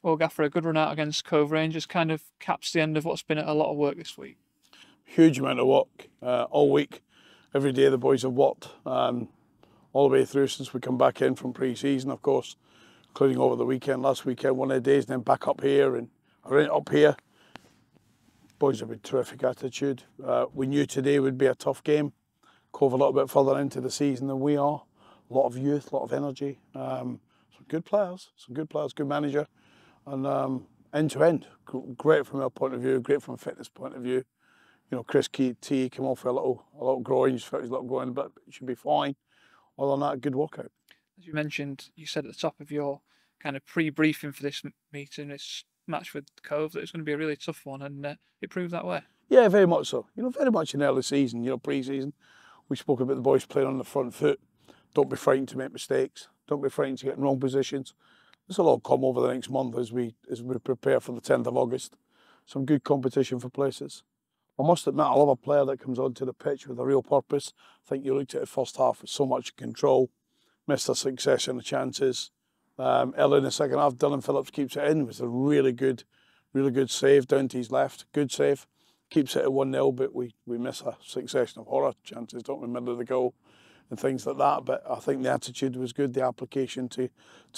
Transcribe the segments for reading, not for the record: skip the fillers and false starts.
Well, Gaffer, a good run out against Cove Rangers kind of caps the end of what's been a lot of work this week. Huge amount of work all week. Every day the boys have worked all the way through since we come back in from pre-season, of course, including over the weekend, last weekend, one of the days, and then back up here and right up here. Boys have been terrific attitude. We knew today would be a tough game. Cove a little bit further into the season than we are. A lot of youth, a lot of energy. Some good players, good manager, and end to end, great from our point of view, great from a fitness point of view. You know, Chris T came off with a little groin, just felt his little groin, but it should be fine. Other than that, good workout. As you mentioned, you said at the top of your kind of pre-briefing for this meeting, this match with Cove, that it's going to be a really tough one, and it proved that way. Yeah, very much so. You know, very much in early season, you know, pre-season. We spoke about the boys playing on the front foot. Don't be frightened to make mistakes. Don't be frightened to get in wrong positions. This will all come over the next month as we prepare for the 10th of August. Some good competition for places. I must admit, I love a player that comes onto the pitch with a real purpose. I think you looked at the first half with so much control, missed a succession of chances. Early in the second half, Dylan Phillips keeps it in. It was a really good save down to his left. Good save. Keeps it at 1-0, but we miss a succession of horror chances, don't we, middle of the goal and things like that. But I think the attitude was good, the application to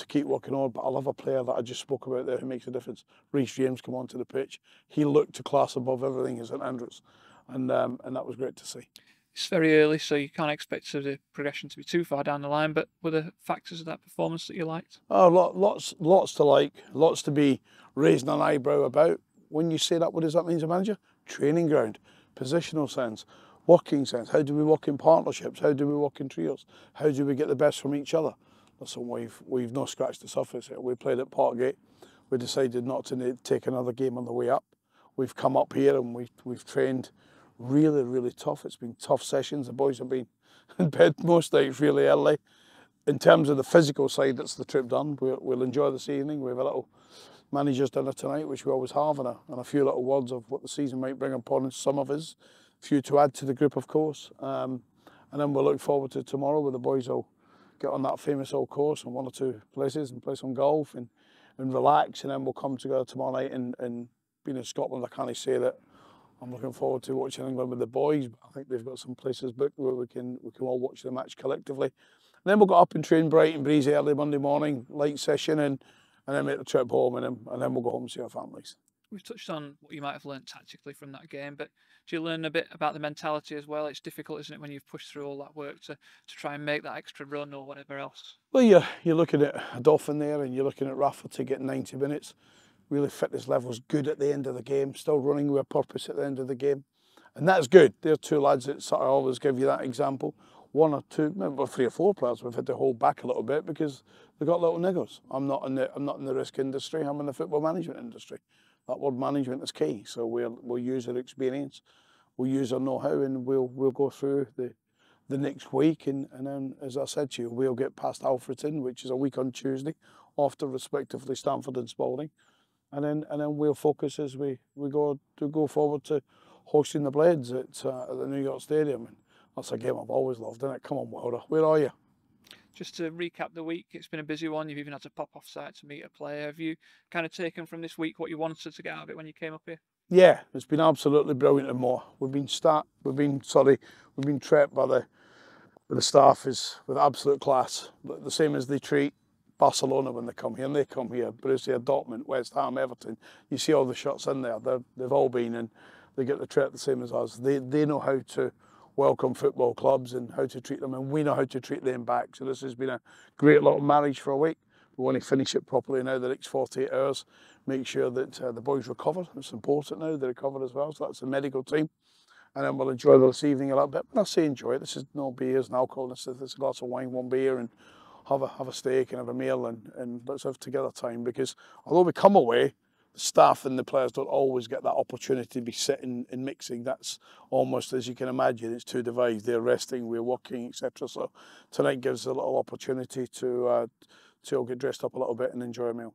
keep working on. But I love a player that I just spoke about there who makes a difference. Reece James come onto the pitch. He looked a class above everything at St Andrews, and that was great to see. It's very early, so you can't expect the progression to be too far down the line, but were there factors of that performance that you liked? Oh, lots to like, lots to be raising an eyebrow about. When you say that, what does that mean as a manager? Training ground, positional sense, working sense. How do we work in partnerships? How do we work in trios? How do we get the best from each other? Listen, we've not scratched the surface here. We played at Parkgate. We decided not to take another game on the way up. We've come up here and we've trained really tough. It's been tough sessions. The boys have been in bed most nights really early. In terms of the physical side, that's the trip done. We'll enjoy this evening. We have a little managers dinner tonight, which we always have, and a few little words of what the season might bring upon some of us. A few to add to the group, of course. And then we'll look forward to tomorrow, where the boys will get on that famous old course in one or two places and play some golf and relax. And then we'll come together tomorrow night. And being in Scotland, I can't say that I'm looking forward to watching England with the boys. But I think they've got some places booked where we can all watch the match collectively. And then we'll go up and train bright and breezy early Monday morning, light session, and then make the trip home, and then we'll go home and see our families. We've touched on what you might have learned tactically from that game, but do you learn a bit about the mentality as well? It's difficult, isn't it, when you've pushed through all that work to try and make that extra run or whatever else? Well, you're looking at a Dolphin there, and you're looking at Rafa to get 90 minutes. Really fitness levels good at the end of the game, still running with a purpose at the end of the game. And that's good. They're two lads that sort of always give you that example. One or two, maybe 3 or 4 players we've had to hold back a little bit because they've got little niggles. I'm not in the risk industry. I'm in the football management industry. That word management is key. So we'll use our experience, we'll use our know-how, and we'll go through the next week. And then, as I said to you, we'll get past Alfreton, which is a week on Tuesday, after respectively Stamford and Spalding, and then we'll focus as we go forward to hosting the Blades at the New York Stadium. And that's a game I've always loved, isn't it? Come on, Wilder, where are you? Just to recap the week, it's been a busy one. You've even had to pop off site to meet a player. Have you kind of taken from this week what you wanted to get out of it when you came up here? Yeah, it's been absolutely brilliant and more. We've been treated by the staff with absolute class. The same as they treat Barcelona when they come here, and they come here. Borussia Dortmund, West Ham, Everton. You see all the shots in there. They've all been, and they get the treat the same as us. They know how to welcome football clubs and how to treat them, and we know how to treat them back. So this has been a great little marriage for a week. We want to finish it properly now the next 48 hours. Make sure that the boys recover. It's important now they recover as well. So that's the medical team. And then we'll enjoy this evening a little bit. When I say enjoy it, this is no beers and alcohol. This is a glass of wine, 1 beer, and have a steak and have a meal, and let's have together time. Because although we come away, the staff and the players don't always get that opportunity to be sitting and mixing. That's almost, as you can imagine, it's two divides. They're resting, we're working, etc. So tonight gives a little opportunity to get dressed up a little bit and enjoy a meal.